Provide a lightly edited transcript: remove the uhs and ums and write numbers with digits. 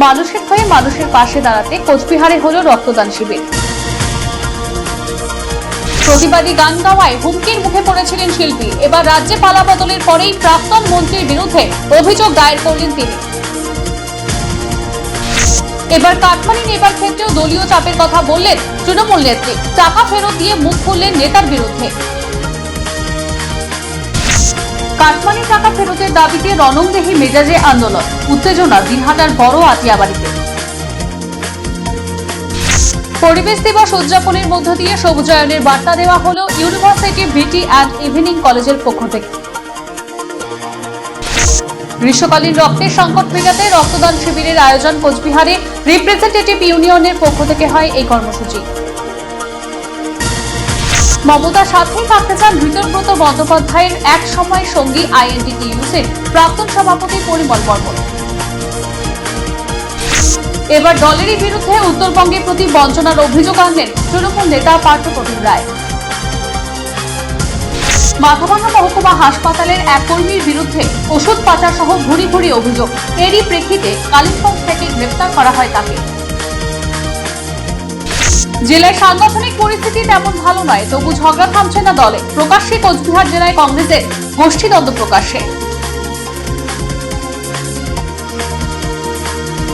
মানুষের হয়ে মানুষের পাশে দাঁড়াতে কোচবিহারে হলো রক্তদান শিবির। প্রতিবাদী গান গাওয়ায় হুমকির মুখে পড়েছিলেন শিল্পী। এবার রাজ্যে পালা বদলের পরেই প্রাক্তন মন্ত্রীর বিরুদ্ধে অভিযোগ দায়ের করলেন তিনি। এবার কাটমানি নেবার ক্ষেত্রেও দলীয় চাপের কথা বললেন তৃণমূল নেত্রী। টাকা ফেরত দিয়ে মুখ খুললেন নেতার বিরুদ্ধে। কাটমানি টাকা ফেরতের দাবিতে রণংদেহী মেজাজে আন্দোলন, উত্তেজনা দিনহাটার বড় আটিয়াবাড়িতে। পরিবেশ দিবস উদযাপনের মধ্য দিয়ে সবুজায়নের বার্তা দেওয়া হলো ইউনিভার্সিটি বিটি অ্যান্ড ইভিনিং কলেজের পক্ষ থেকে। গ্রীষ্মকালীন রক্তের সংকট মেটাতে রক্তদান শিবিরের আয়োজন কোচবিহারে রিপ্রেজেন্টেটিভ ইউনিয়নের পক্ষ থেকে হয় এই কর্মসূচি। মমতার সাথেই থাকতে চান ঋতব্রত বন্দ্যোপাধ্যায়ের এক সময়ের সঙ্গী আইএনটিটিইউসির প্রাক্তন সভাপতি পরিমল বর্মন। এবার দলেরই বিরুদ্ধে উত্তরবঙ্গের প্রতি বঞ্চনার অভিযোগ আনলেন তৃণমূল নেতা পার্থপ্রতিম রায়। মাথাভাঙা মহকুমা হাসপাতালের এক কর্মীর বিরুদ্ধে ওষুধ পাচার সহ ভুরি ভুরি অভিযোগ। এরই প্রেক্ষিতে কালিম্পং থেকে গ্রেফতার করা হয় তাকে। জেলায় সাংগঠনিক পরিস্থিতি তেমন ভালো নয়, তবু ঝগড়া থামছে না দলে। প্রকাশ্যে কোচবিহার জেলায় কংগ্রেসের গোষ্ঠীদ্বন্দ্ব প্রকাশ্যে।